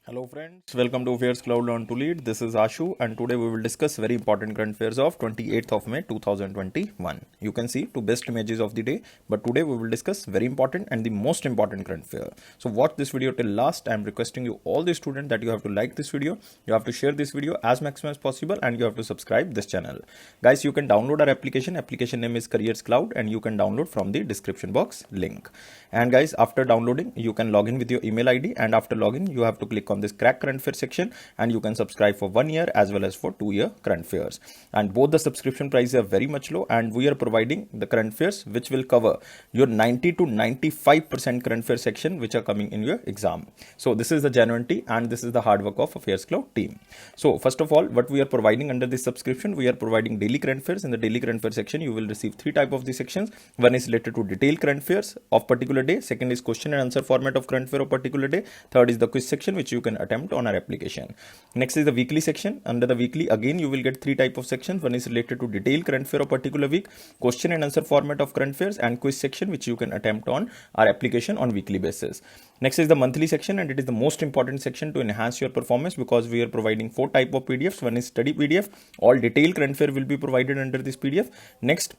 Hello friends, welcome to Affairs Cloud Learn to Lead. This is Ashu and today we will discuss very important current affairs of 28th of May 2021. You can see two best images of the day, but today we will discuss very important and the most important current affair. So watch this video till last. I am requesting you all the students that you have to like this video, you have to share this video as maximum as possible and you have to subscribe this channel. Guys, you can download our application name is Careers Cloud and you can download from the description box link. And guys, after downloading you can log in with your email ID and after login you have to click on this crack current affair section and you can subscribe for 1 year as well as for 2 year current affairs, and both the subscription prices are very much low and we are providing the current affairs which will cover your 90 to 95% current affair section which are coming in your exam. So this is the genuinity and this is the hard work of Affairs Cloud team. So first of all, what we are providing under this subscription, we are providing daily current affairs. In the daily current affair section you will receive three type of the sections. One is related to detailed current affairs of particular day, second is question and answer format of current affair of particular day, third is the quiz section which you can attempt on our application. Next is the weekly section. Under the weekly again you will get three type of sections. One is related to detailed current affair of particular week, question and answer format of current affairs, and quiz section which you can attempt on our application on weekly basis. Next is the monthly section and it is the most important section to enhance your performance because we are providing four type of PDFs. One is study PDF, all detailed current affair will be provided under this PDF. Next,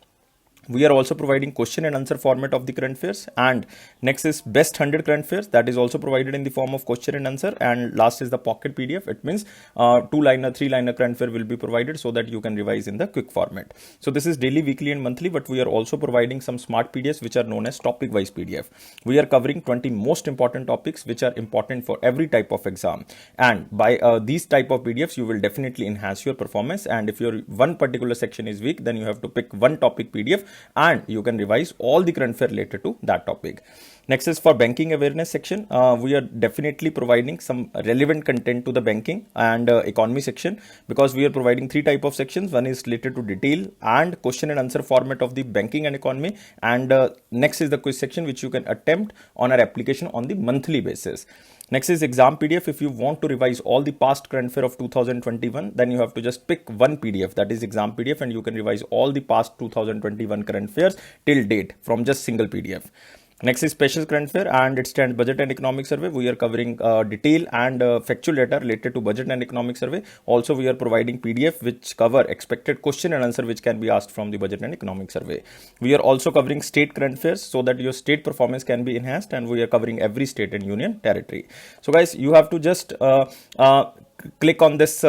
we are also providing question and answer format of the current affairs, and next is best 100 current affairs that is also provided in the form of question and answer, and last is the pocket PDF. It means 2-liner 3-liner current affair will be provided so that you can revise in the quick format. So this is daily, weekly and monthly, but we are also providing some smart PDFs which are known as topic wise PDF. We are covering 20 most important topics which are important for every type of exam, and by these type of PDFs you will definitely enhance your performance, and if your one particular section is weak then you have to pick one topic PDF and you can revise all the current affair related to that topic. Next is for banking awareness section. We are definitely providing some relevant content to the banking and economy section because we are providing three type of sections. One is related to detail and question and answer format of the banking and economy, and next is the quiz section which you can attempt on our application on the monthly basis. Next is exam PDF. If you want to revise all the past current affair of 2021, then you have to just pick one PDF, that is exam PDF, and you can revise all the past 2021 current affairs till date from just single PDF. Next is special current affair and it stands budget and economic survey. We are covering detail and factual data related to budget and economic survey. Also we are providing PDF which cover expected question and answer which can be asked from the budget and economic survey. We are also covering state current affairs so that your state performance can be enhanced, and we are covering every state and union territory. So guys, you have to just click on this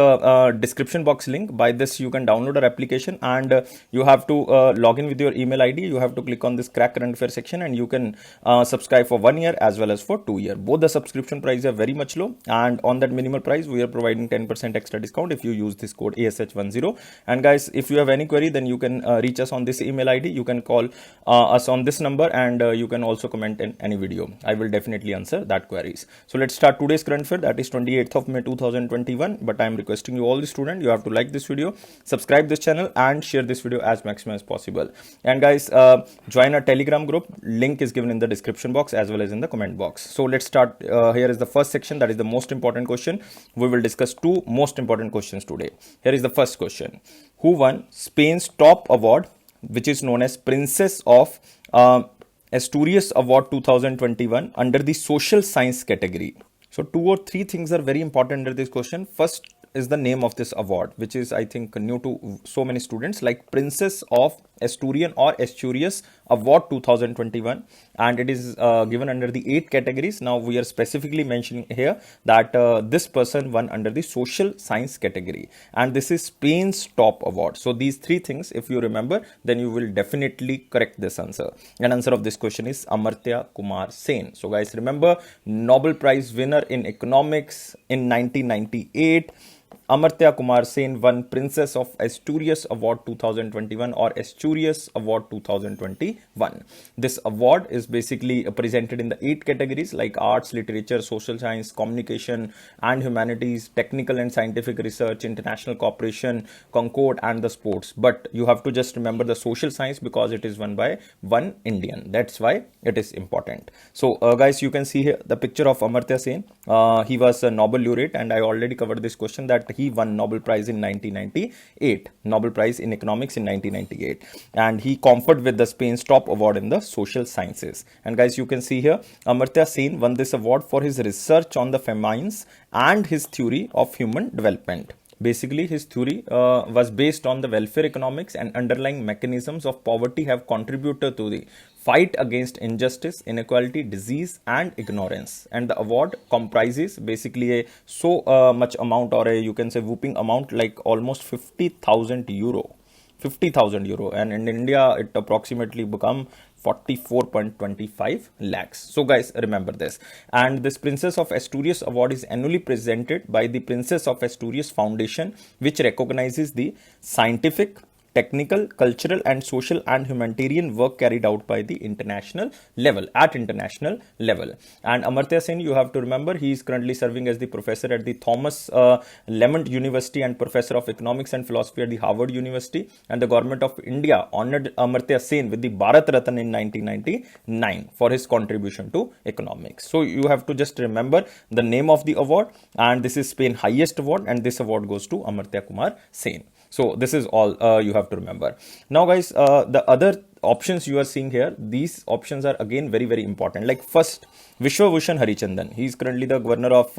description box link. By this you can download our application, and you have to log in with your email ID. You have to click on this crack current affair section and you can subscribe for 1 year as well as for 2 year. Both the subscription price are very much low, and on that minimal price we are providing 10% extra discount if you use this code ASH10. And guys, if you have any query then you can reach us on this email ID. You can call us on this number, and you can also comment in any video. I will definitely answer that queries. So let's start today's current affair, that is 28th of May 2021. But I am requesting you all the students, you have to like this video, subscribe this channel and share this video as maximum as possible. And guys, join our Telegram group. Link is given in the description box as well as in the comment box. So let's start. Here is the first section, that is the most important question. We will discuss two most important questions today. Here is the first question. Who won Spain's top award which is known as Princess of Asturias Award 2021 under the social science category? So 2 or 3 things are very important under this question. First is the name of this award, which is I think new to so many students, like Princess of Asturian or Asturias Award 2021, and it is given under the 8 categories. Now we are specifically mentioning here that this person won under the social science category, and this is Spain's top award. So these 3 things if you remember, then you will definitely correct this answer. And answer of this question is Amartya Kumar Sen. So guys, remember, Nobel Prize winner in economics in 1998. Amartya Kumar Sen won Princess of Asturias Award 2021 or Asturias Award 2021. This award is basically presented in the 8 categories like arts, literature, social science, communication and humanities, technical and scientific research, international cooperation, Concord and the sports. But you have to just remember the social science because it is won by one Indian. That's why it is important. So guys, you can see here the picture of Amartya Sen. He was a Nobel laureate, and I already covered this question that he won Nobel Prize in 1998, Nobel Prize in Economics in 1998, and he conferred with the Spain's top award in the social sciences. And guys, you can see here, Amartya Sen won this award for his research on the famines and his theory of human development. Basically, his theory was based on the welfare economics, and underlying mechanisms of poverty have contributed to the fight against injustice, inequality, disease, and ignorance. And the award comprises basically a much amount, or a, you can say, whooping amount, like almost 50,000 euro. 50,000 euro, and in India it approximately become 44.25 lakhs. So guys, remember this. And this Princess of Asturias award is annually presented by the Princess of Asturias Foundation, which recognizes the scientific, technical, cultural, and social and humanitarian work carried out by the international level, And Amartya Sen, you have to remember, he is currently serving as the professor at the Thomas Lemont University and professor of economics and philosophy at the Harvard University. And the government of India honored Amartya Sen with the Bharat Ratna in 1999 for his contribution to economics. So you have to just remember the name of the award, and this is Spain's highest award, and this award goes to Amartya Kumar Sen. So this is all you have to remember. Now guys, the other options you are seeing here, these options are again very, very important. Like first, Vishwabhushan Harichandan. He is currently the governor of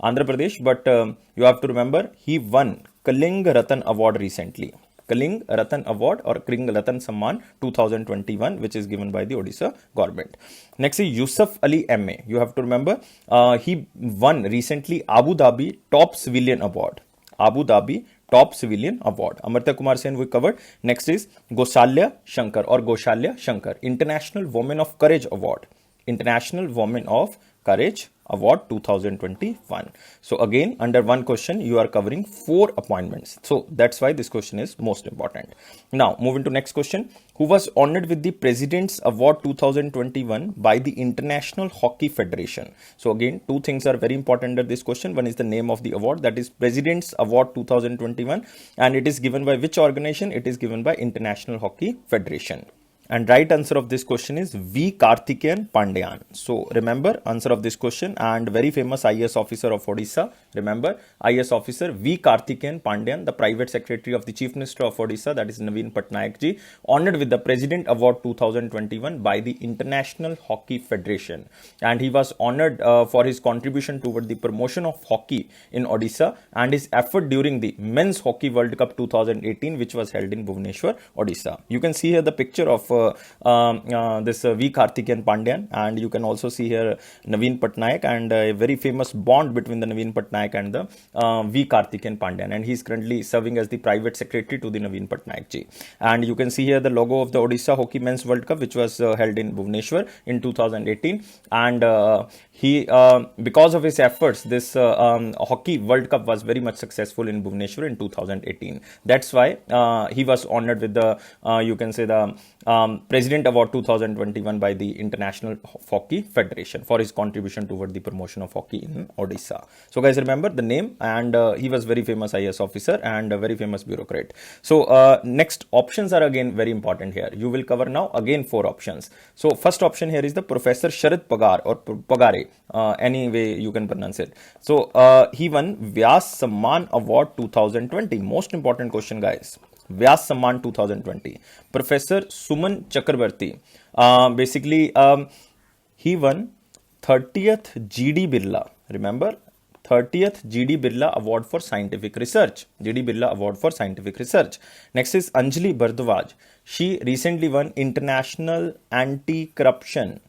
Andhra Pradesh, but you have to remember, he won Kaling Ratan Award recently. Kaling Ratan Award or Kaling Ratan Samman 2021, which is given by the Odisha government. Next is Yusuf Ali MA. You have to remember, he won recently Abu Dhabi Top Civilian Award. Abu Dhabi Top Civilian Award. Amartya Kumar Sen we covered. Next is Goshalya Shankar or Goshalya Shankar, International Women of Courage Award. International Women of Courage Award 2021. So again, under one question, you are covering 4 appointments. So that's why this question is most important. Now, moving to next question. Who was honored with the President's Award 2021 by the International Hockey Federation? So again, 2 things are very important under this question. One is the name of the award, that is President's Award 2021, and it is given by which organization? It is given by International Hockey Federation. And right answer of this question is V. Karthikeyan Pandyan. So remember answer of this question, and very famous IAS officer of Odisha. Remember, IAS officer V. Karthikeyan Pandyan, the private secretary of the Chief Minister of Odisha, that is Naveen Patnaik ji, honored with the President Award 2021 by the International Hockey Federation. And he was honored for his contribution toward the promotion of hockey in Odisha and his effort during the Men's Hockey World Cup 2018, which was held in Bhubaneswar, Odisha. You can see here the picture of this V. Karthikeyan Pandyan, and you can also see here Naveen Patnaik, and a very famous bond between the Naveen Patnaik and the V. Karthikeyan Pandyan, and he is currently serving as the private secretary to the Naveen Patnaik ji. And you can see here the logo of the Odisha Hockey Men's World Cup, which was held in Bhubaneswar in 2018, and he because of his efforts, this Hockey World Cup was very much successful in Bhubaneswar in 2018. That's why he was honored with the you can say the President Award 2021 by the International Hockey Federation for his contribution toward the promotion of hockey in Odisha. So guys, remember the name, and he was very famous IAS officer and a very famous bureaucrat. So next options are again very important here. You will cover now again 4 options. So first option here is the Professor Sharad Pagar or Pagare, any way you can pronounce it. So he won Vyas Samman Award 2020. Most important question, guys. Vyas Samman 2020. Professor Suman Chakrabarti. Basically, he won 30th GD Birla. Remember, 30th GD Birla Award for Scientific Research. GD Birla Award for Scientific Research. Next is Anjali Bhardwaj. She recently won International Anti-Corruption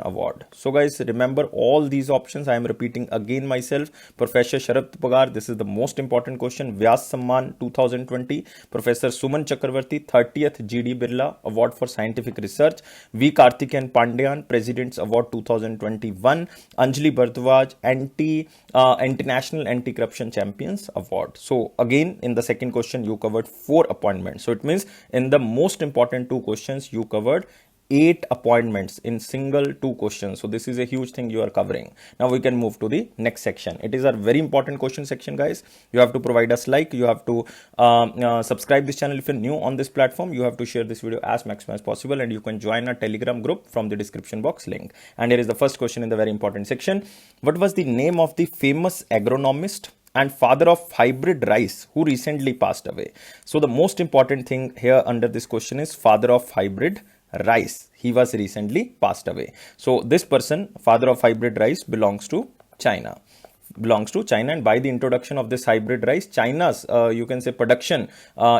Award. So guys, remember all these options. I am repeating again myself. Professor Sharad Pagar, this is the most important question. Vyas Samman 2020. Professor Suman Chakrabarti, 30th GD Birla Award for Scientific Research. V. Karthikeyan Pandyan, President's Award 2021. Anjali Bhardwaj, International Anti-Corruption Champions Award. So again, in the second question, you covered 4 appointments. So it means in the most important 2 questions, you covered 8 appointments in single 2 questions. So this is a huge thing you are covering. Now we can move to the next section. It is a very important question section, guys. You have to provide us like, you have to subscribe this channel if you're new on this platform. You have to share this video as maximum as possible, and you can join our Telegram group from the description box link. And here is the first question in the very important section. What was the name of the famous agronomist and father of hybrid rice who recently passed away. So the most important thing here under this question is father of hybrid rice. He was recently passed away. So this person, father of hybrid rice, belongs to China. And by the introduction of this hybrid rice, China's you can say production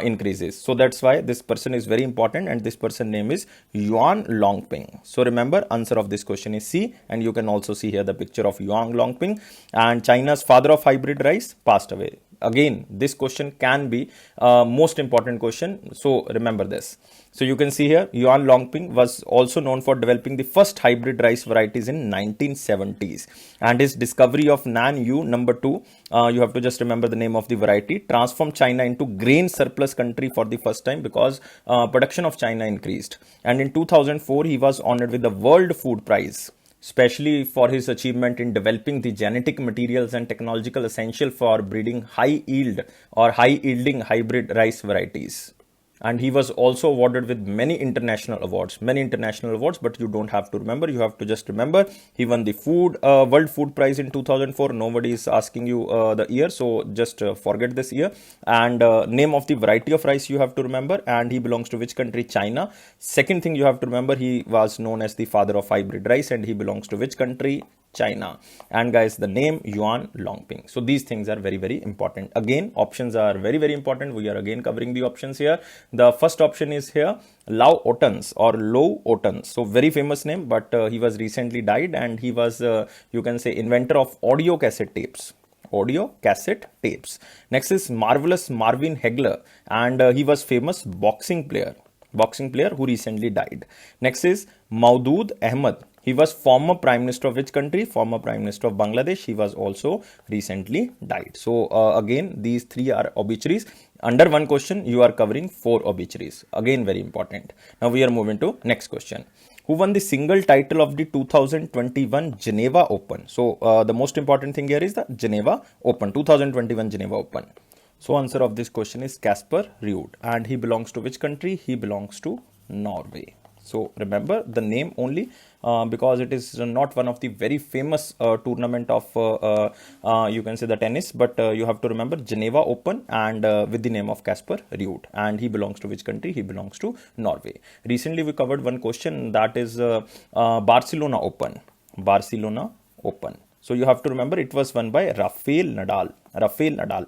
increases. So that's why this person is very important, and this person name is Yuan Longping. So remember, answer of this question is C, and you can also see here the picture of Yuan Longping, and China's father of hybrid rice passed away. Again, this question can be most important question, so remember this. So you can see here, Yuan Longping was also known for developing the first hybrid rice varieties in 1970s, and his discovery of Nan Yu number 2, you have to just remember the name of the variety, transformed China into grain surplus country for the first time, because production of China increased. And in 2004, he was honored with the World Food Prize, especially for his achievement in developing the genetic materials and technological essential for breeding high yield or high yielding hybrid rice varieties. And he was also awarded with many international awards, but you don't have to remember, you have to just remember he won the World Food Prize in 2004. Nobody is asking you the year, so just forget this year. And name of the variety of rice you have to remember, and he belongs to which country? China. Second thing you have to remember, he was known as the father of hybrid rice, and he belongs to which country? China. And guys, the name Yuan Longping. So these things are very, very important. Again, options are very, very important. We are again covering the options here. The first option is here, Lau Otens or Low Otens. So very famous name, but he was recently died, and he was, you can say, inventor of audio cassette tapes. Next is Marvelous Marvin Hagler, and he was famous boxing player who recently died. Next is Maudud Ahmed. He was former Prime Minister of which country? Former Prime Minister of Bangladesh. He was also recently died. So again, these three are obituaries. Under one question, you are covering 4 obituaries. Again, very important. Now we are moving to next question. Who won the single title of the 2021 Geneva Open? So the most important thing here is the Geneva Open, 2021 Geneva Open. So answer of this question is Casper Ruud, and he belongs to which country? He belongs to Norway. So remember the name only, because it is not one of the very famous tournament of you can say the tennis, but you have to remember Geneva Open, and with the name of Casper Ruud, and he belongs to which country? He belongs to Norway. Recently we covered one question, that is Barcelona Open. So you have to remember it was won by Rafael Nadal,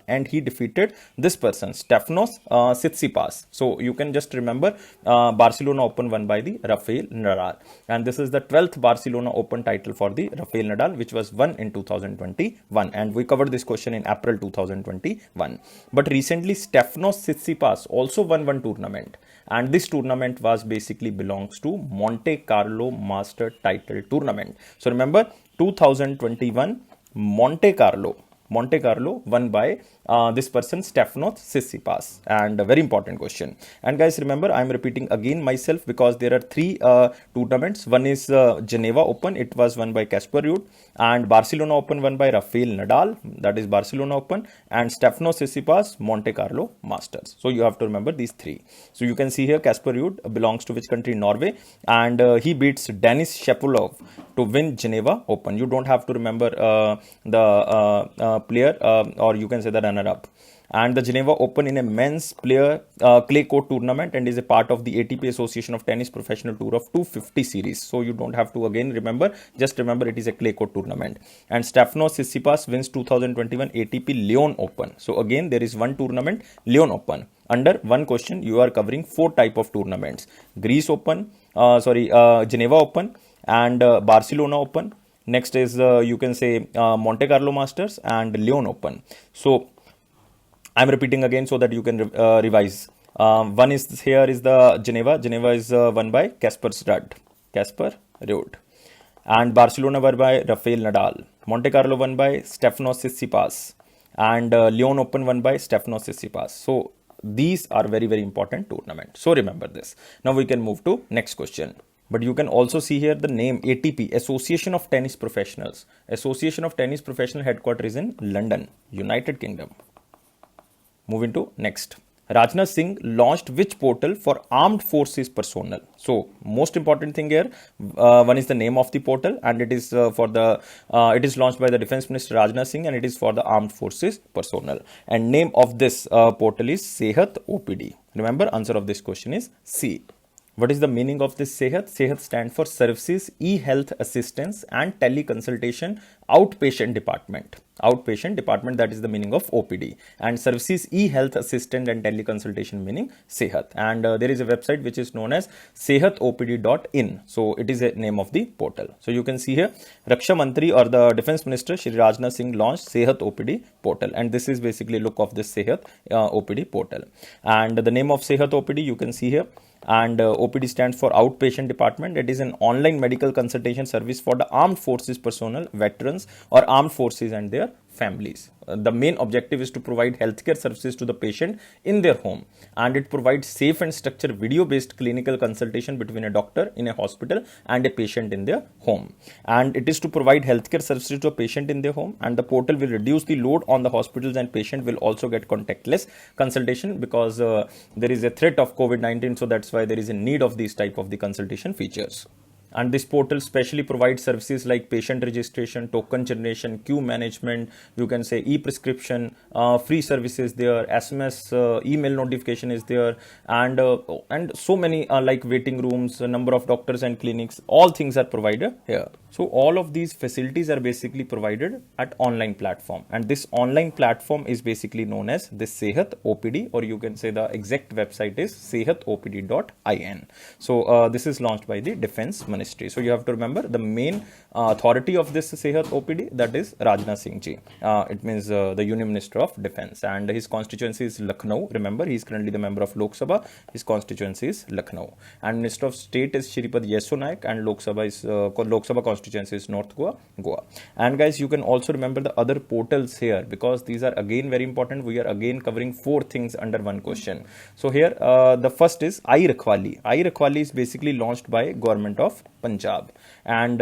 and he defeated this person, Stefanos Tsitsipas. So you can just remember Barcelona Open won by the Rafael Nadal, and this is the 12th Barcelona Open title for the Rafael Nadal, which was won in 2021, and we covered this question in April 2021. But recently Stefanos Tsitsipas also won one tournament, and this tournament was basically belongs to Monte Carlo Master Title Tournament. So remember 2021 Monte Carlo won by this person, Stefanos Tsitsipas, and a very important question. And guys, remember, I am repeating again myself because there are 3 tournaments. One is Geneva Open, it was won by Casper Ruud, and Barcelona Open won by Rafael Nadal, that is Barcelona Open, and Stefanos Tsitsipas Monte Carlo Masters. So you have to remember these 3. So you can see here Casper Ruud belongs to which country? Norway, and he beats Denis Shapovalov to win Geneva Open. You don't have to remember the player, or you can say the runner-up. And the Geneva Open in a men's player clay court tournament, and is a part of the ATP Association of Tennis Professional Tour of 250 series. So you don't have to again remember, just remember it is a clay court tournament. And Stefanos Tsitsipas wins 2021 ATP Lyon Open. So again there is one tournament, Lyon Open. Under one question you are covering 4 type of tournaments: Greece Open, Geneva Open, and Barcelona Open. Next is you can say Monte Carlo Masters and Lyon Open. So I'm repeating again so that you can revise. One is here is the Geneva. Geneva is won by Casper Ruud. And Barcelona won by Rafael Nadal. Monte Carlo won by Stefanos Tsitsipas. And Lyon Open won by Stefanos Tsitsipas. So these are very, very important tournaments. So remember this. Now we can move to next question. But you can also see here the name ATP, Association of Tennis Professionals. Association of Tennis Professional headquarters is in London, United Kingdom. Moving to next. Rajnath Singh launched which portal for armed forces personnel? So most important thing here, one is the name of the portal, and it is it is launched by the Defense Minister Rajnath Singh, and it is for the armed forces personnel. And name of this portal is Sehat OPD. Remember, answer of this question is C. What is the meaning of this Sehat? Sehat stands for Services E-Health Assistance and Teleconsultation Outpatient Department. Outpatient Department, that is the meaning of OPD. And Services E-Health Assistant and Teleconsultation meaning Sehat. And there is a website which is known as sehatopd.in. So it is a name of the portal. So you can see here, Raksha Mantri or the Defense Minister Shri Rajnath Singh launched Sehat OPD portal. And this is basically look of this Sehat OPD portal. And the name of Sehat OPD you can see here. And OPD stands for Outpatient Department. It is an online medical consultation service for the armed forces personnel, veterans or armed forces and their families. The main objective is to provide healthcare services to the patient in their home, and it provides safe and structured video-based clinical consultation between a doctor in a hospital and a patient in their home. And it is to provide healthcare services to a patient in their home, and the portal will reduce the load on the hospitals, and patient will also get contactless consultation because there is a threat of COVID-19, so that's why there is a need of these type of the consultation features. And this portal specially provides services like patient registration, token generation, queue management, you can say e-prescription, free services there, SMS, email notification is there, and so many like waiting rooms, number of doctors and clinics, all things are provided here. So all of these facilities are basically provided at online platform, and this online platform is basically known as the Sehat OPD, or you can say the exact website is sehatopd.in. So this is launched by the Defense Ministry. So you have to remember the main authority of this Sehat OPD, that is Rajnath Singh ji. It means the Union Minister of Defense, and his constituency is Lucknow. Remember, he is currently the member of Lok Sabha. His constituency is Lucknow, and Minister of State is Shripad Yesso Naik, and Lok Sabha is Lok Sabha constituency is North Goa, Goa. And guys, you can also remember the other portals here, because these are again very important. We are again covering 4 things under one question. So here the first is iRakhwali. iRakhwali is basically launched by Government of Punjab, and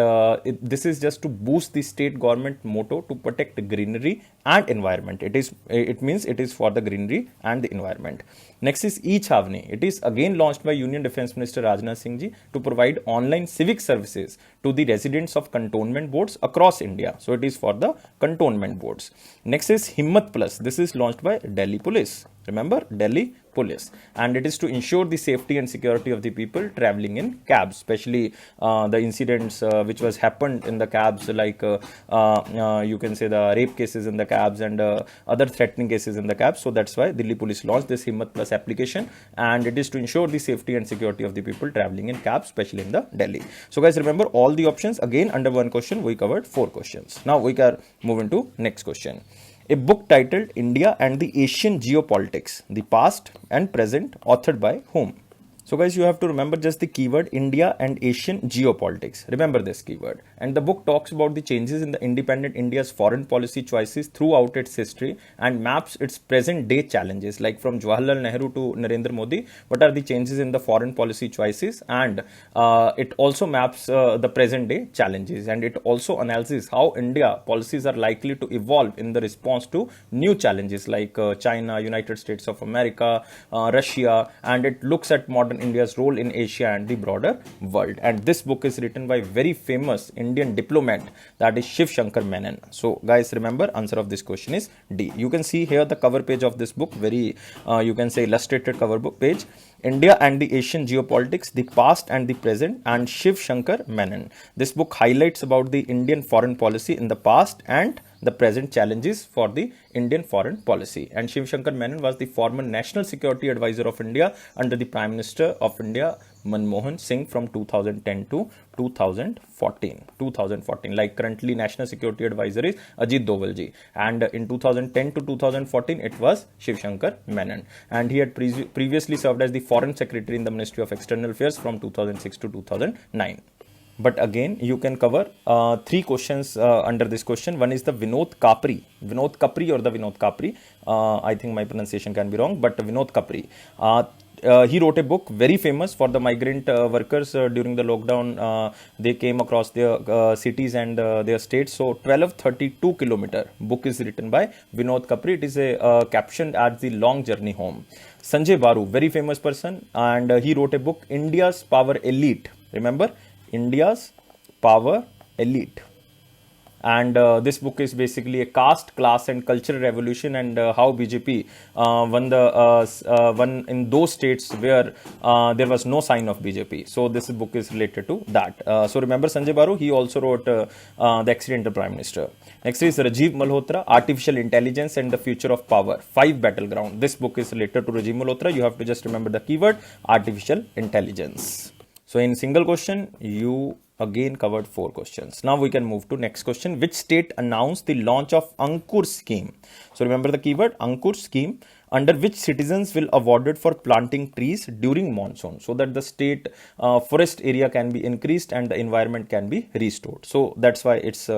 this is just to boost the state government motto to protect greenery and environment. It means it is for the greenery and the environment. Next is eChhavni. It is again launched by Union Defense Minister Rajnath Singh ji to provide online civic services to the residents of cantonment boards across India. So it is for the cantonment boards. Next is Himmat Plus. This is launched by Delhi Police. Remember, Delhi Police, and it is to ensure the safety and security of the people traveling in cabs, especially the incidents which was happened in the cabs, like you can say the rape cases in the cabs and other threatening cases in the cabs. So that's why Delhi Police launched this Himmat Plus application, and it is to ensure the safety and security of the people traveling in cabs, especially in the Delhi. So guys, remember all the options again under one question. We covered 4 questions. Now we can move into next question. A book titled India and the Asian Geopolitics, the Past and Present, authored by whom? So guys, you have to remember just the keyword India and Asian geopolitics. Remember this keyword. And the book talks about the changes in the independent India's foreign policy choices throughout its history and maps its present day challenges, like from Jawaharlal Nehru to Narendra Modi. What are the changes in the foreign policy choices? And it also maps the present day challenges, and it also analyzes how India policies are likely to evolve in the response to new challenges like China, United States of America, Russia, and it looks at modern India's role in Asia and the broader world. And this book is written by very famous Indian diplomat, that is Shiv Shankar Menon. So guys, remember answer of this question is D. You can see here the cover page of this book, very you can say illustrated cover book page. India and the Asian Geopolitics, the Past and the Present, and Shiv Shankar Menon. This book highlights about the Indian foreign policy in the past and the present challenges for the Indian foreign policy. And Shiv Shankar Menon was the former National Security Advisor of India under the Prime Minister of India Manmohan Singh from 2010 to 2014. Like currently National Security Advisor is Ajit Doval ji, and in 2010 to 2014 it was Shiv Shankar Menon, and he had previously served as the Foreign Secretary in the Ministry of External Affairs from 2006 to 2009. But again, you can cover 3 questions under this question. One is the Vinod Kapri or the Vinod Kapri. I think my pronunciation can be wrong, but Vinod Kapri. he wrote a book very famous for the migrant workers during the lockdown. They came across their cities and their states. So 1232 kilometer book is written by Vinod Kapri. It is a captioned as the long journey home. Sanjay Baru, very famous person, and he wrote a book, India's Power Elite. Remember, India's Power Elite. And this book is basically a caste, class and cultural revolution, and how BJP won in those states where there was no sign of BJP. So this book is related to that. So remember Sanjay Baru, he also wrote The Accidental Prime Minister. Next is Rajiv Malhotra, Artificial Intelligence and the Future of Power, 5 Battleground. This book is related to Rajiv Malhotra. You have to just remember the keyword artificial intelligence. So in single question, you again covered 4 questions. Now we can move to next question. Which state announced the launch of Ankur scheme? So remember the keyword Ankur scheme, under which citizens will awarded for planting trees during monsoon, so that the state forest area can be increased and the environment can be restored. So that's why its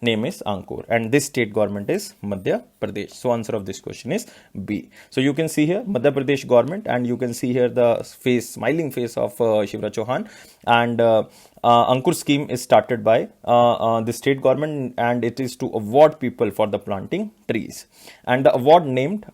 name is Ankur, and this state government is Madhya Pradesh. So answer of this question is B. So you can see here Madhya Pradesh government, and you can see here the face, smiling face of Shivraj Chauhan, and Ankur scheme is started by the state government, and it is to award people for the planting trees, and the award named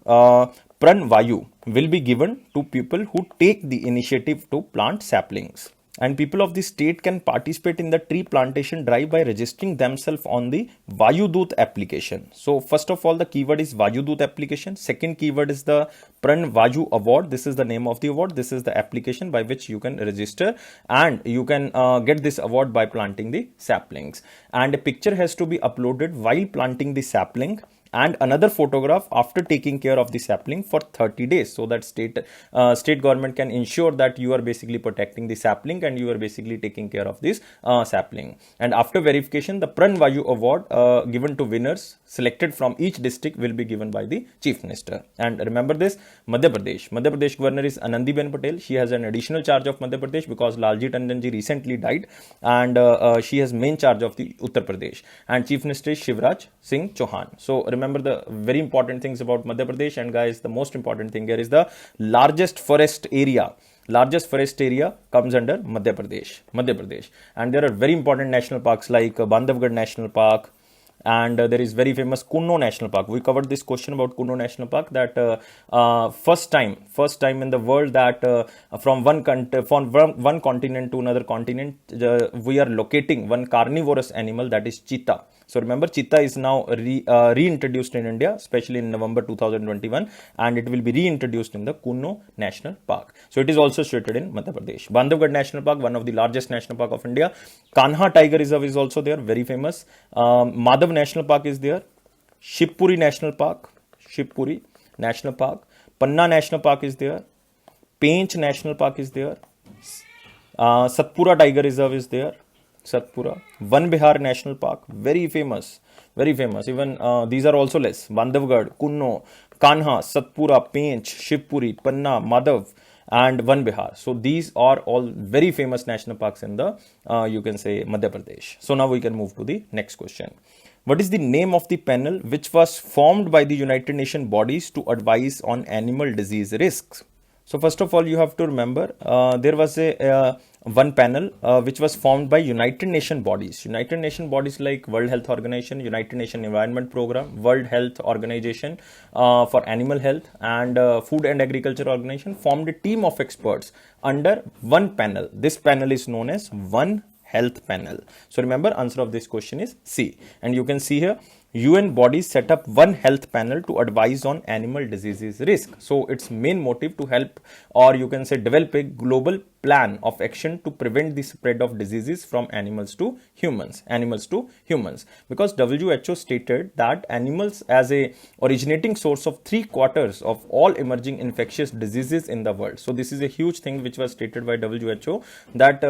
Pran Vayu will be given to people who take the initiative to plant saplings. And people of the state can participate in the tree plantation drive by registering themselves on the Vayudut application. So first of all, the keyword is Vayudut application. Second keyword is the Pran Vayu award. This is the name of the award. This is the application by which you can register, and you can get this award by planting the saplings. And a picture has to be uploaded while planting the sapling, and another photograph after taking care of the sapling for 30 days, so that state government can ensure that you are basically protecting the sapling and you are basically taking care of this sapling. And after verification, the Pran Vayu award given to winners selected from each district will be given by the Chief Minister. And remember this, Madhya Pradesh governor is Anandiben Patel. She has an additional charge of Madhya Pradesh because Lalji Tandon ji recently died, and she has main charge of the Uttar Pradesh, and Chief Minister is Shivraj Singh Chauhan. So remember the very important things about Madhya Pradesh, and guys, the most important thing here is the largest forest area comes under Madhya Pradesh. And there are very important national parks like Bandhavgarh National Park, and there is very famous Kuno National Park. We covered this question about Kuno National Park, that first time in the world that from one continent to another continent, we are locating one carnivorous animal, that is cheetah. So remember, cheetah is now reintroduced in India, especially in November 2021, and it will be reintroduced in the Kuno National Park. So it is also situated in Madhya Pradesh. Bandhavgarh National Park, one of the largest national park of India. Kanha Tiger Reserve is also there, very famous. Madhav National Park is there. Shivpuri National Park, Panna National Park is there. Pench National Park is there. Satpura Tiger Reserve is there. Van Bihar National Park, very famous. Even these are also less: Bandhavgarh, Kunno, Kanha, Satpura, Pench, Shivpuri, Panna, Madhav, and Van Bihar. So these are all very famous national parks in the you can say Madhya Pradesh. So now we can move to the next question. What is the name of the panel which was formed by the United Nations bodies to advise on animal disease risks? So first of all, you have to remember there was a one panel which was formed by United Nations bodies. United Nations bodies like World Health Organization, United Nations Environment Program, World Health Organization for Animal Health, and Food and Agriculture Organization formed a team of experts under one panel. This panel is known as One Health Panel. So remember, answer of this question is C. And you can see here, UN bodies set up One Health Panel to advise on animal diseases risk. So its main motive to help, or you can say develop a global plan of action to prevent the spread of diseases from animals to humans, because WHO stated that animals as a originating source of 3/4 of all emerging infectious diseases in the world. So this is a huge thing which was stated by WHO, that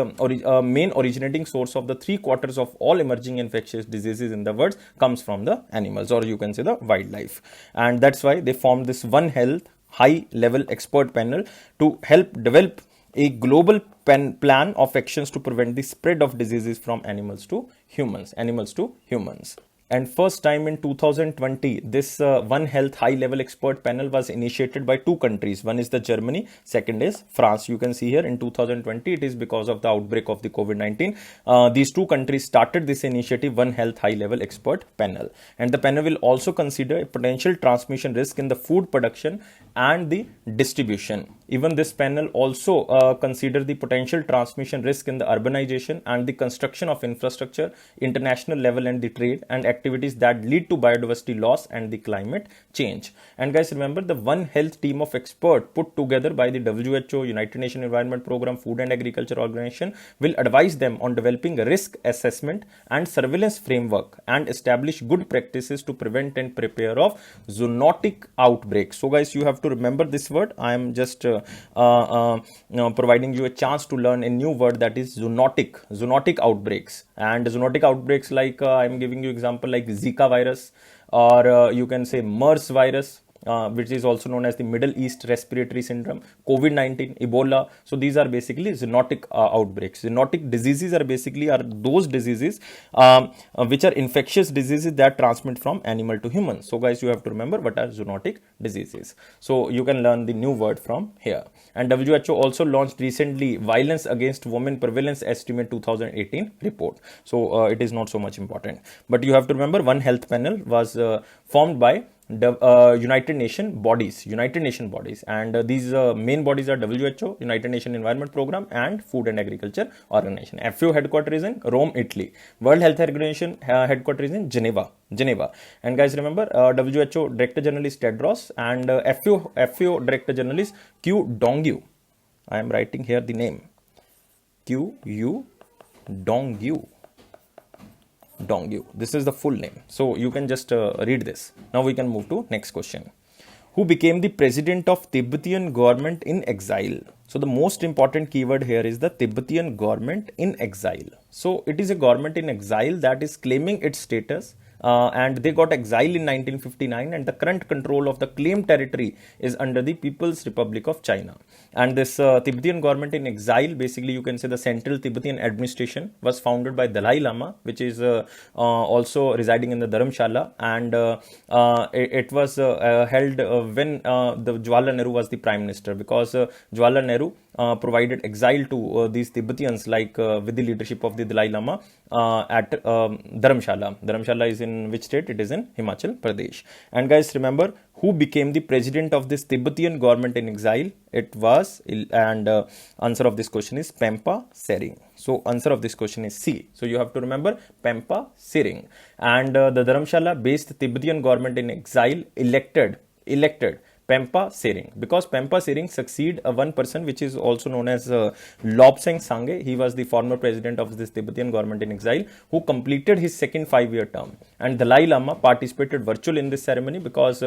main originating source of the 3/4 of all emerging infectious diseases in the world comes from the animals, or you can say the wildlife. And that's why they formed this One Health high level expert panel to help develop a global plan of actions to prevent the spread of diseases from animals to humans. And first time in 2020, this One Health high level expert panel was initiated by two countries. One is the Germany, second is France. You can see here in 2020, it is because of the outbreak of the COVID-19. These two countries started this initiative, One Health high level expert panel. And the panel will also consider a potential transmission risk in the food production and the distribution. Even this panel also consider the potential transmission risk in the urbanization and the construction of infrastructure, international level and the trade and activities that lead to biodiversity loss and the climate change. And guys, remember the One Health team of experts put together by the WHO, United Nations Environment Program, Food and Agriculture Organization will advise them on developing a risk assessment and surveillance framework and establish good practices to prevent and prepare of zoonotic outbreaks. So guys, you have to remember this word. I am just providing you a chance to learn a new word, that is zoonotic outbreaks. And zoonotic outbreaks, like I am giving you example like Zika virus, or you can say MERS virus, which is also known as the Middle East Respiratory Syndrome, COVID-19, Ebola. So these are basically zoonotic outbreaks. Zoonotic diseases are those diseases which are infectious diseases that transmit from animal to human. So guys, you have to remember what are zoonotic diseases. So you can learn the new word from here. And WHO also launched recently Violence Against Women Prevalence Estimate 2018 report. So it is not so much important. But you have to remember One Health panel was formed by United Nation bodies, and these main bodies are WHO, United Nation Environment Program, and Food and Agriculture Organization. FAO headquarters is in Rome, Italy. World Health Organization headquarters is in Geneva. And guys, remember WHO Director General is Tedros, and FAO Director General is Q Dongyu. I am writing here the name, Q Dongyu. This is the full name. So you can just read this. Now we can move to next question. Who became the president of Tibetan government in exile? So the most important keyword here is the Tibetan government in exile. So it is a government in exile that is claiming its status. And they got exiled in 1959, and the current control of the claimed territory is under the People's Republic of China. And this Tibetan government in exile, basically you can say the Central Tibetan Administration, was founded by Dalai Lama, which is also residing in the Dharamshala, and it was held when the Jawaharlal Nehru was the Prime Minister, because Jawaharlal Nehru provided exile to these Tibetans, like with the leadership of the Dalai Lama at Dharamshala. Dharamshala is in which state? It is in Himachal Pradesh. And guys, remember who became the president of this Tibetan government in exile? It was, and answer of this question is Pempa Tsering. So answer of this question is C. So you have to remember Pempa Tsering. And the Dharamshala based Tibetan government in exile elected Pempa Tsering, because Pempa Tsering succeed one person which is also known as Lobsang Sangay. He was the former president of this Tibetan government in exile, who completed his second 5-year term. And Dalai Lama participated virtually in this ceremony because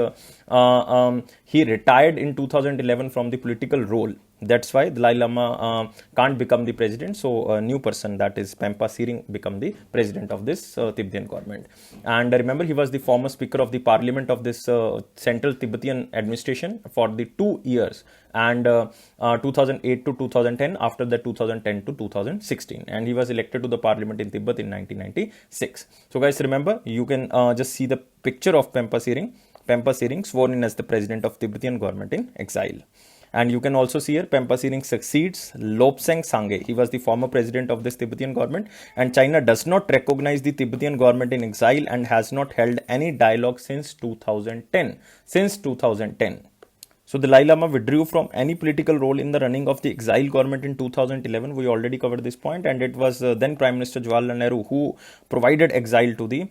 he retired in 2011 from the political role. That's why Dalai Lama can't become the president. So a new person, that is Pempa Tsering, become the president of this Tibetan government. And remember, he was the former speaker of the parliament of this Central Tibetan administration for the 2 years, and 2008 to 2010, after that 2010 to 2016. And he was elected to the parliament in Tibet in 1996. So guys, remember, you can just see the picture of Pempa Tsering sworn in as the president of Tibetan government in exile. And you can also see here Pempa Tsering succeeds Lobsang Sangay. He was the former president of this Tibetan government, and China does not recognize the Tibetan government in exile and has not held any dialogue since 2010. So the Dalai Lama withdrew from any political role in the running of the exile government in 2011. We already covered this point, and it was then Prime Minister Jawaharlal Nehru who provided exile to the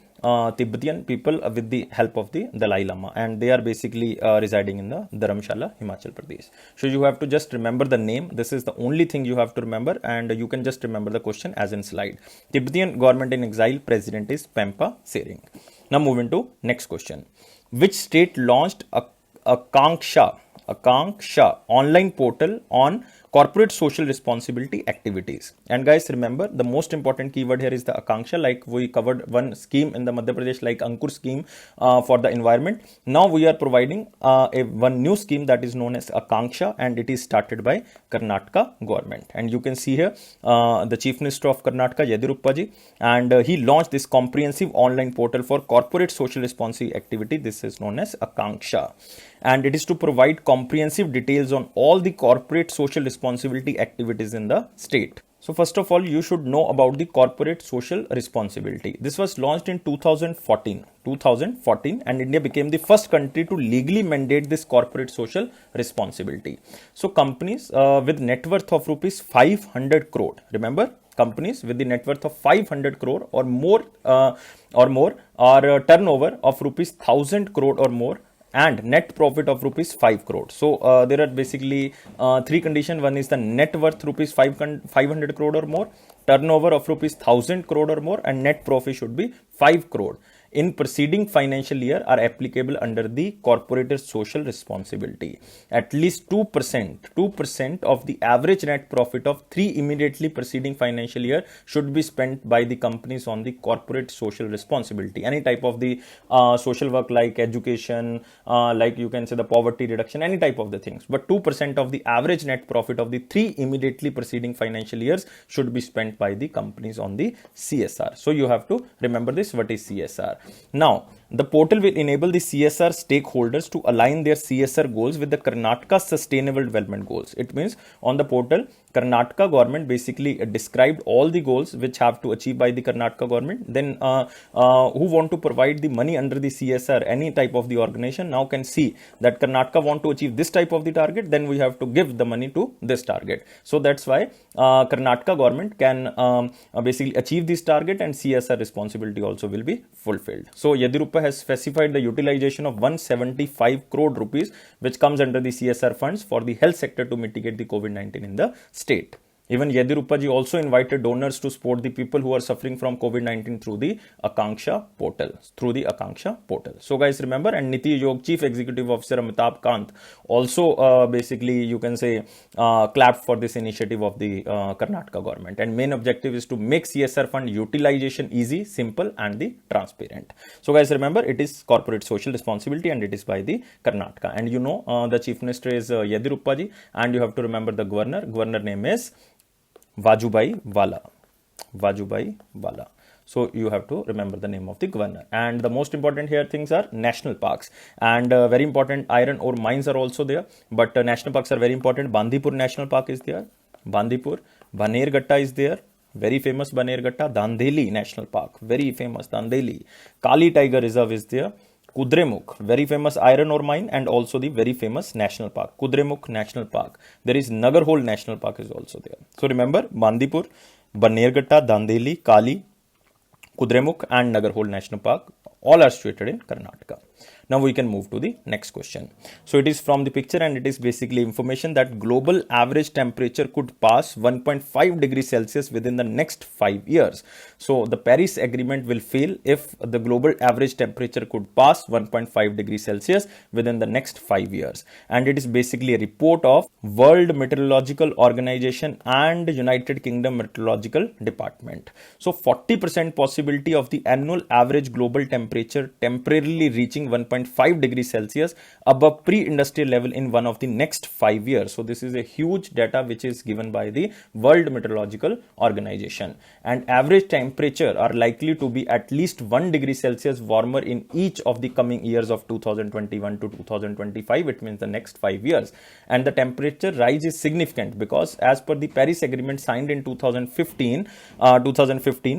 Tibetan people with the help of the Dalai Lama, and they are basically residing in the Dharamshala, Himachal Pradesh. So you have to just remember the name. This is the only thing you have to remember, and you can just remember the question as in slide. Tibetan government in exile, president is Pempa Tsering. Now moving to next question. Which state launched a Akanksha online portal on corporate social responsibility activities. And guys, remember the most important keyword here is the Akanksha. Like we covered one scheme in the Madhya Pradesh, like Ankur scheme for the environment. Now we are providing one new scheme that is known as Akanksha, and it is started by Karnataka government. And you can see here the Chief Minister of Karnataka, Yediyurappa ji, and he launched this comprehensive online portal for corporate social responsibility activity. This is known as Akanksha, and it is to provide comprehensive details on all the corporate social responsibility activities in the state. So first of all, you should know about the corporate social responsibility. This was launched in 2014, and India became the first country to legally mandate this corporate social responsibility. So companies with net worth of rupees 500 crore, remember, companies with the net worth of 500 crore or more or turnover of rupees 1000 crore or more, and net profit of rupees 5 crore. So there are basically three conditions. One is the net worth rupees 500 crore or more, turnover of rupees 1000 crore or more, and net profit should be 5 crore in preceding financial year are applicable under the corporate social responsibility. At least 2% of the average net profit of 3 immediately preceding financial year should be spent by the companies on the corporate social responsibility. Any type of the social work like education, like you can say the poverty reduction, any type of the things. But 2% of the average net profit of the 3 immediately preceding financial years should be spent by the companies on the CSR. So you have to remember this, what is CSR. Now, the portal will enable the CSR stakeholders to align their CSR goals with the Karnataka Sustainable Development Goals. It means on the portal, Karnataka government basically described all the goals which have to achieve by the Karnataka government. Then who want to provide the money under the CSR, any type of the organization, now can see that Karnataka want to achieve this type of the target, then we have to give the money to this target. So that's why Karnataka government can basically achieve this target, and CSR responsibility also will be fulfilled. So Yediyurappa has specified the utilization of 175 crore rupees which comes under the CSR funds for the health sector to mitigate the COVID-19 in the state. Even Yediyurappa ji also invited donors to support the people who are suffering from COVID-19 through the Akanksha portal. So guys, remember, and Niti Aayog Chief Executive Officer Amitabh Kant also basically you can say clapped for this initiative of the Karnataka government. And main objective is to make CSR fund utilization easy, simple, and the transparent. So guys, remember, it is corporate social responsibility and it is by the Karnataka. And you know the Chief Minister is Yediyurappa ji, and you have to remember the governor. Governor name is Vajubhai Vala. So you have to remember the name of the governor. And the most important here things are national parks, and very important iron ore mines are also there. But national parks are very important. Bandipur National Park is there. Banerghatta is there. Very famous Banerghatta. Dandeli National Park, very famous Dandeli. Kali Tiger Reserve is there. Kudremukh, very famous iron ore mine, and also the very famous national park, Kudremukh National Park. There is Nagarhole National Park is also there. So remember, Bandipur, Banerghatta, Dandeli, Kali, Kudremukh, and Nagarhole National Park all are situated in Karnataka. Now we can move to the next question. So it is from the picture, and it is basically information that global average temperature could pass 1.5 degrees Celsius within the next 5 years. So the Paris Agreement will fail if the global average temperature could pass 1.5 degrees Celsius within the next 5 years. And it is basically a report of World Meteorological Organization and United Kingdom Meteorological Department. So 40% possibility of the annual average global temperature temporarily reaching 1.5 degrees Celsius above pre-industrial level in one of the next 5 years. So this is a huge data which is given by the World Meteorological Organization. And average temperature are likely to be at least 1 degree Celsius warmer in each of the coming years of 2021 to 2025. It means the next 5 years. And the temperature rise is significant because as per the Paris Agreement signed in 2015,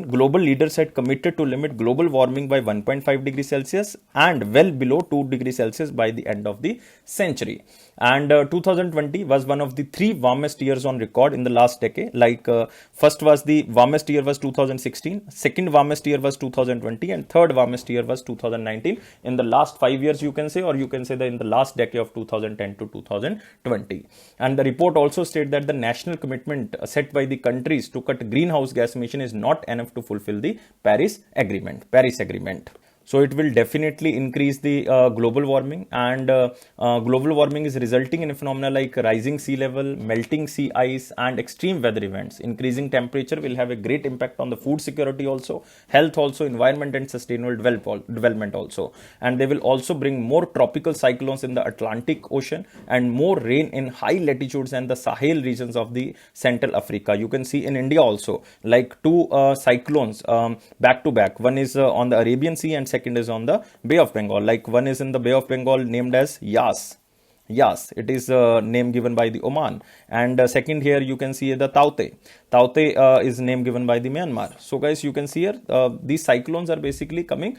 global leaders had committed to limit global warming by 1.5 degrees Celsius and well below 2 degrees Celsius by the end of the century. And 2020 was one of the 3 warmest years on record in the last decade. Like first was the warmest year was 2016, second warmest year was 2020, and third warmest year was 2019. In the last 5 years you can say, or you can say that in the last decade of 2010 to 2020. And the report also stated that the national commitment set by the countries to cut greenhouse gas emission is not enough to fulfill the Paris Agreement. So it will definitely increase the global warming, and global warming is resulting in a phenomena like rising sea level, melting sea ice, and extreme weather events. Increasing temperature will have a great impact on the food security also, health also, environment and sustainable development also. And they will also bring more tropical cyclones in the Atlantic Ocean and more rain in high latitudes and the Sahel regions of the Central Africa. You can see in India also, like two cyclones back to back. One is on the Arabian Sea and second is on the Bay of Bengal. Like one is in the Bay of Bengal named as Yas. Yes, it is a name given by the Oman. And second here you can see the Taute. Taute is name given by the Myanmar. So guys, you can see here these cyclones are basically coming,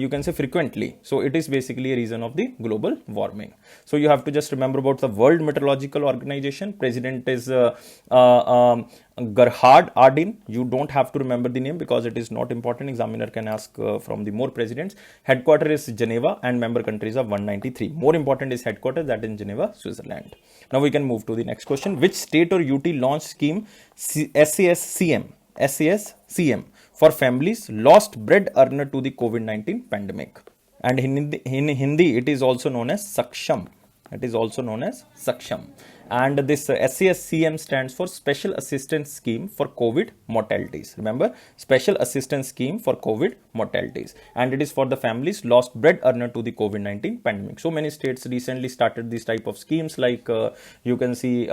you can say frequently. So it is basically a reason of the global warming. So you have to just remember about the World Meteorological Organization. President is Gerhard Ardin. You don't have to remember the name because it is not important. Examiner can ask from the more presidents. Headquarters is Geneva and member countries are 193. More important is headquarters, that in Geneva, Switzerland. Now we can move to the next question. Which state or UT launched scheme SASCM for families lost bread earner to the COVID-19 pandemic? And in Hindi, it is also known as Saksham. It is also known as Saksham. And this SASCM stands for Special Assistance Scheme for COVID Mortalities. Remember, Special Assistance Scheme for COVID Mortalities. And it is for the families lost bread earner to the COVID-19 pandemic. So many states recently started these type of schemes, like you can see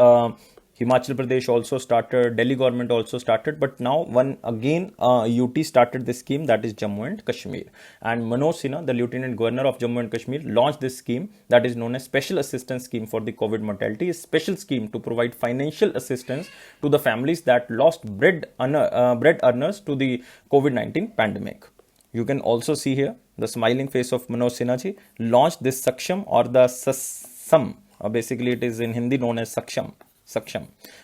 Himachal Pradesh also started, Delhi government also started, but now one again UT started this scheme, that is Jammu and Kashmir. And Manoj Sinha, the Lieutenant Governor of Jammu and Kashmir, launched this scheme that is known as Special Assistance Scheme for the COVID mortality, a special scheme to provide financial assistance to the families that lost bread earners to the COVID-19 pandemic. You can also see here the smiling face of Manoj Sinha ji launched this Saksham or the Sassam. Basically, it is in Hindi known as Saksham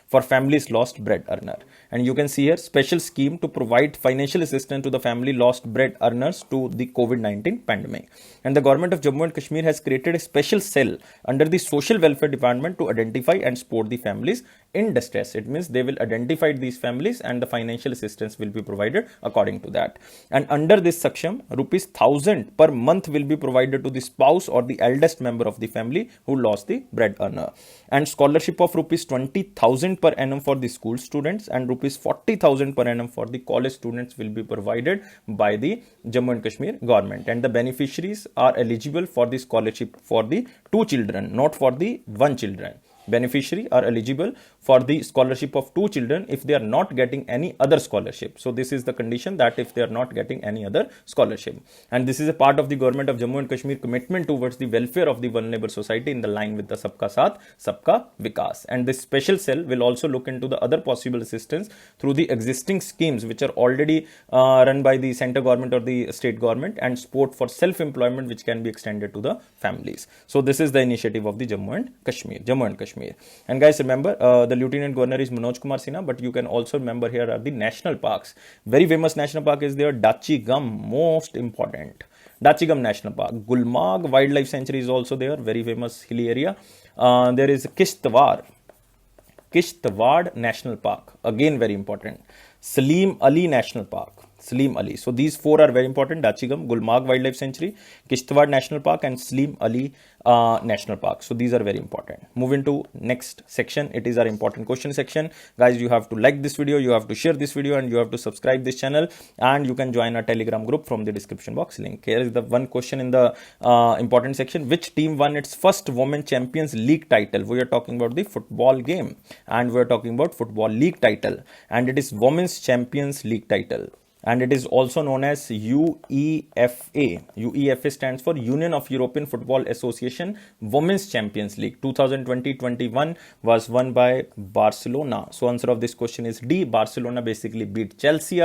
for families lost bread earner. And you can see here special scheme to provide financial assistance to the family lost bread earners to the COVID-19 pandemic. And the government of Jammu and Kashmir has created a special cell under the social welfare department to identify and support the families in distress. It means they will identify these families and the financial assistance will be provided according to that. And under this Saksham, rupees 1,000 per month will be provided to the spouse or the eldest member of the family who lost the bread earner. And scholarship of rupees 20,000 per annum for the school students and rupees 40,000 per annum for the college students will be provided by the Jammu and Kashmir government. And the beneficiaries are eligible for the scholarship for the 2 children, not for the 1 children. Beneficiary are eligible for the scholarship of 2 children if they are not getting any other scholarship. So this is the condition, that if they are not getting any other scholarship. And this is a part of the government of Jammu and Kashmir commitment towards the welfare of the vulnerable society in the line with the Sabka Saath, Sabka Vikas. And this special cell will also look into the other possible assistance through the existing schemes which are already run by the center government or the state government, and support for self-employment which can be extended to the families. So this is the initiative of the Jammu and Kashmir. And guys, remember the Lieutenant Governor is Manoj Kumar Sinha, but you can also remember here are the national parks. Very famous national park is there, Dachi Gam, most important. Dachi Gam National Park. Gulmarg Wildlife Sanctuary is also there, very famous hilly area. There is Kishtwar National Park, again very important. Salim Ali National Park. Salim Ali. So these 4 are very important: Dachi Gam, Gulmarg Wildlife Sanctuary, Kishtwar National Park, and Salim Ali National Park. So these are very important. Moving to next section, it is our important question section. Guys, you have to like this video, you have to share this video, and you have to subscribe this channel, and you can join our Telegram group from the description box link. Here is the one question in the important section. Which team won its first Women Champions League title? We are talking about the football game, and we are talking about football league title, and it is Women's Champions League title. And it is also known as UEFA. UEFA stands for Union of European Football Association Women's Champions League. 2020-21 was won by Barcelona. So answer of this question is D. Barcelona basically beat Chelsea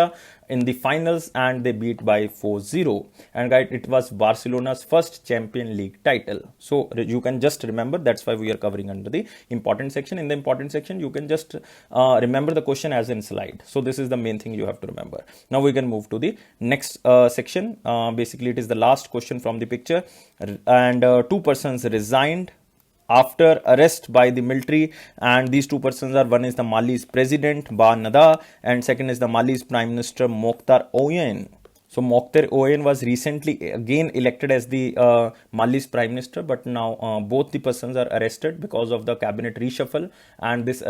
in the finals and they beat by 4-0. And guys, it was Barcelona's first Champions League title. So you can just remember, that's why we are covering under the important section. In the important section, you can just remember the question as in slide. So this is the main thing you have to remember. Now we can move to the next section. Basically, it is the last question from the picture. And 2 persons resigned after arrest by the military, and these 2 persons are, one is the Mali's president Ba Nada, and second is the Mali's prime minister Mokhtar Ould. So Mokhtar Owen was recently again elected as the Mali's prime minister, but now both the persons are arrested because of the cabinet reshuffle, and this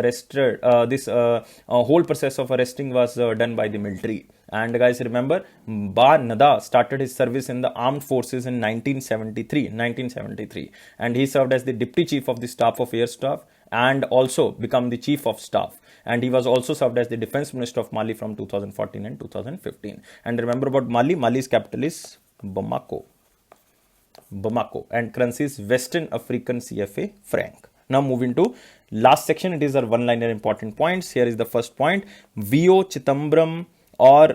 whole process of arresting was done by the military. And guys, remember, Ba Nada started his service in the armed forces in 1973, and he served as the deputy chief of the staff of air staff and also become the chief of staff. And he was also served as the defense minister of Mali from 2014 and 2015. And remember about Mali, Mali's capital is Bamako. And currency is Western African CFA franc. Now moving to last section, it is our one-liner important points. Here is the first point: VO Chitambram or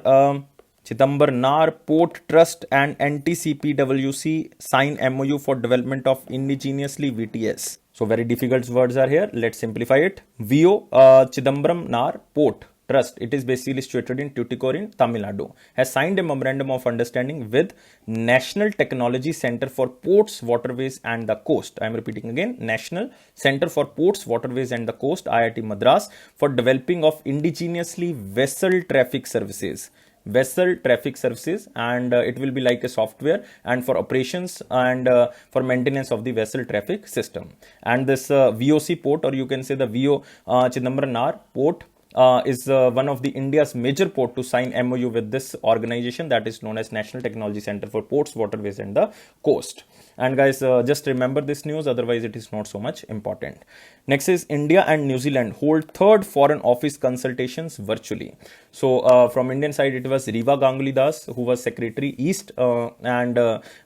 Chidambarnar Port Trust and NTCPWC sign MOU for development of indigenously VTS. So very difficult words are here. Let's simplify it. VO Chidambaram Port Trust, it is basically situated in Tuticorin, Tamil Nadu, has signed a memorandum of understanding with National Technology Center for Ports, Waterways and the Coast. I am repeating again, National Center for Ports, Waterways and the Coast, IIT Madras, for developing of indigenously vessel traffic services. And it will be like a software and for operations and for maintenance of the vessel traffic system. And this VOC port, or you can say the VO Chidambaram port, is one of the India's major port to sign MOU with this organization that is known as National Technology Center for Ports, Waterways and the Coast. And guys, just remember this news, otherwise it is not so much important. Next is India and New Zealand hold third foreign office consultations virtually. So from Indian side, it was Riva Ganguly Das, who was Secretary East, and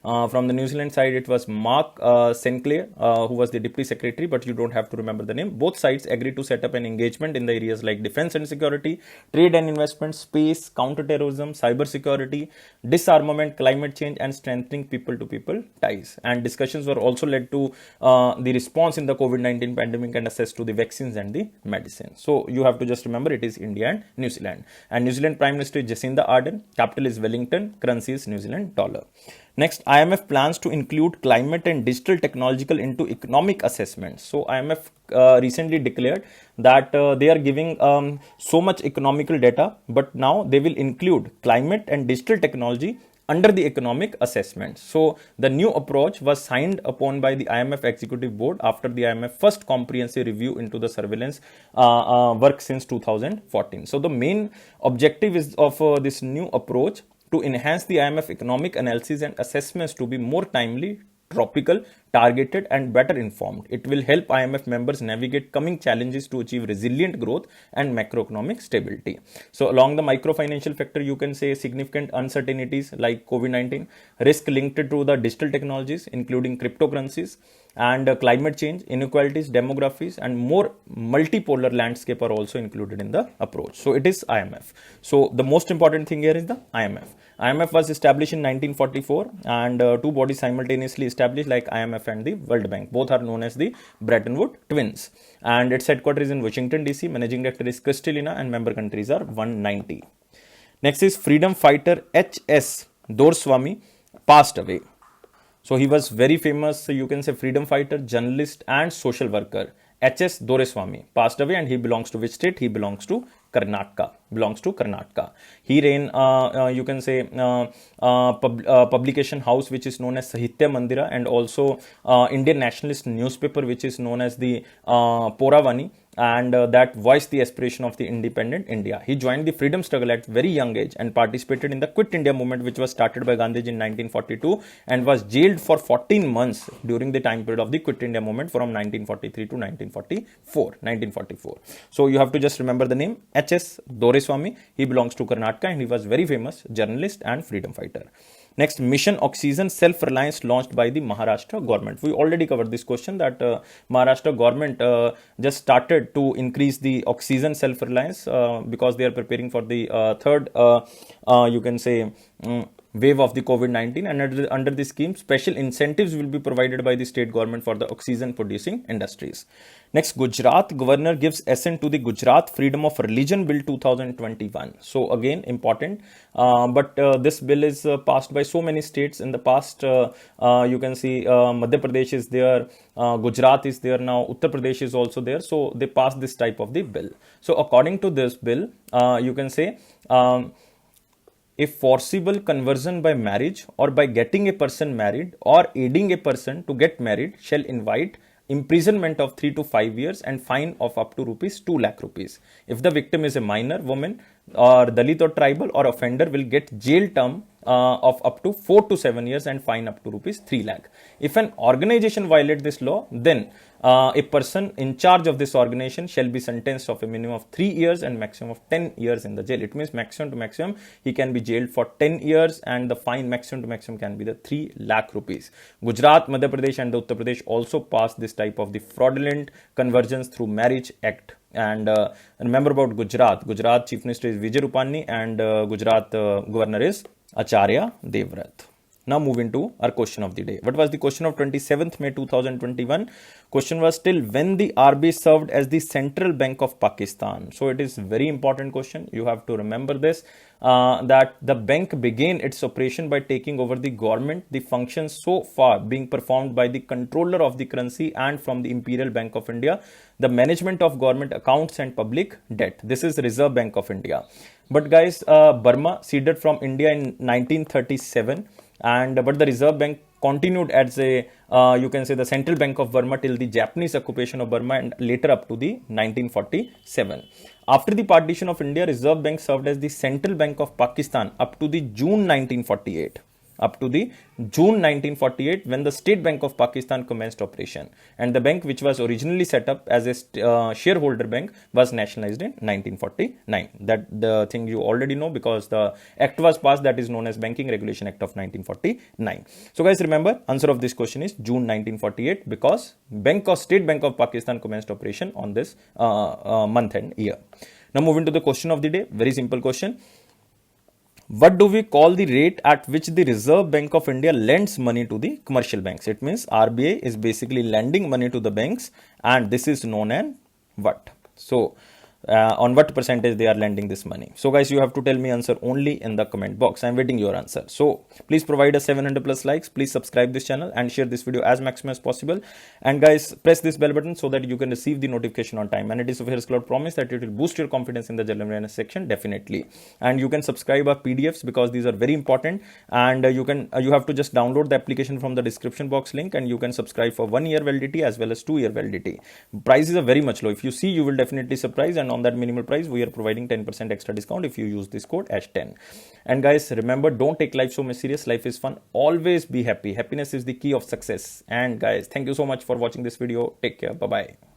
from the New Zealand side, it was Mark Sinclair, who was the Deputy Secretary, but you don't have to remember the name. Both sides agreed to set up an engagement in the areas like defense and security, trade and investment, space, counterterrorism, cyber security, disarmament, climate change, and strengthening people-to-people ties. And discussions were also led to the response in the COVID-19 pandemic and access to the vaccines and the medicines. So you have to just remember it is India and New Zealand. And New Zealand Prime Minister is Jacinda Ardern, capital is Wellington, currency is New Zealand dollar. Next, IMF plans to include climate and digital technological into economic assessments. So IMF recently declared that they are giving so much economical data, but now they will include climate and digital technology under the economic assessment. So the new approach was signed upon by the IMF Executive Board after the IMF first comprehensive review into the surveillance work since 2014. So the main objective is of this new approach to enhance the IMF economic analysis and assessments to be more timely, tropical, targeted and better informed. It will help IMF members navigate coming challenges to achieve resilient growth and macroeconomic stability. So along the microfinancial factor, you can say significant uncertainties like COVID-19, risk linked to the digital technologies, including cryptocurrencies, and climate change, inequalities, demographies, and more multipolar landscape are also included in the approach. So it is IMF. So the most important thing here is the IMF. IMF was established in 1944 and two bodies simultaneously established like IMF and the World Bank. Both are known as the Bretton Woods twins. And its headquarters is in Washington, D.C. Managing director is Kristalina and member countries are 190. Next is freedom fighter H.S. Dorswamy passed away. So he was very famous, you can say freedom fighter, journalist and social worker. H.S. Doreswamy passed away, and he belongs to which state? He belongs to Karnataka. He ran, you can say, publication house which is known as Sahitya Mandira, and also Indian nationalist newspaper which is known as the Poravani, and that voiced the aspiration of the independent India. He joined the freedom struggle at very young age and participated in the Quit India movement, which was started by Gandhiji in 1942 and was jailed for 14 months during the time period of the Quit India movement from 1943 to 1944. So you have to just remember the name H.S. Doreswamy. He belongs to Karnataka and he was very famous journalist and freedom fighter. Next, Mission Oxygen Self-Reliance launched by the Maharashtra government. We already covered this question that Maharashtra government just started to increase the oxygen self-reliance because they are preparing for the third, you can say, wave of the COVID-19, and under the scheme, special incentives will be provided by the state government for the oxygen producing industries. Next, Gujarat governor gives assent to the Gujarat Freedom of Religion Bill 2021. So again, important, but this bill is passed by so many states in the past. You can see Madhya Pradesh is there, Gujarat is there now, Uttar Pradesh is also there. So they passed this type of the bill. So according to this bill, you can say, a forcible conversion by marriage or by getting a person married or aiding a person to get married shall invite imprisonment of 3 to 5 years and fine of up to rupees 2 lakh rupees. If the victim is a minor woman or Dalit or tribal, or offender will get jail term of up to 4 to 7 years and fine up to rupees 3 lakh. If an organization violates this law, then a person in charge of this organization shall be sentenced of a minimum of 3 years and maximum of 10 years in the jail. It means maximum to maximum he can be jailed for 10 years and the fine maximum to maximum can be the 3 lakh rupees. Gujarat, Madhya Pradesh and the Uttar Pradesh also passed this type of the fraudulent conversions through marriage act. And remember about Gujarat. Gujarat Chief Minister is Vijay Rupani and Gujarat Governor is Acharya Devvrat. Now moving to our question of the day. What was the question of 27th May 2021? Question was, till when the RBI served as the Central Bank of Pakistan? So it is very important question. You have to remember this, that the bank began its operation by taking over the government, the functions so far being performed by the controller of the currency and from the Imperial Bank of India, the management of government accounts and public debt. This is Reserve Bank of India. But guys, Burma ceded from India in 1937. But the Reserve Bank continued as a you can say the Central Bank of Burma till the Japanese occupation of Burma and later up to the 1947. After the partition of India, Reserve Bank served as the Central Bank of Pakistan up to the June 1948. Up to the June 1948, when the State Bank of Pakistan commenced operation, and the bank, which was originally set up as a shareholder bank, was nationalized in 1949. That the thing you already know because the act was passed, that is known as Banking Regulation Act of 1949. So guys, remember, answer of this question is June 1948 because State Bank of Pakistan commenced operation on this month and year. Now moving to the question of the day. Very simple question. What do we call the rate at which the Reserve Bank of India lends money to the commercial banks? It means RBI is basically lending money to the banks, and this is known as what? So, on what percentage they are lending this money? So guys, you have to tell me answer only in the comment box. I'm waiting your answer. So please provide us 700 plus likes. Please subscribe this channel and share this video as maximum as possible. And guys, press this bell button so that you can receive the notification on time. And it is Affairs Cloud promise that it will boost your confidence in the general awareness section, definitely. And you can subscribe our PDFs because these are very important. And you have to just download the application from the description box link, and you can subscribe for 1 year validity as well as 2 year validity. Prices are very much low. If you see, you will definitely surprise. And on that minimal price, we are providing 10% extra discount if you use this code ASH10. And guys, remember, don't take life so much serious. Life is fun. Always be happy. Happiness is the key of success. And guys, thank you so much for watching this video. Take care. Bye bye.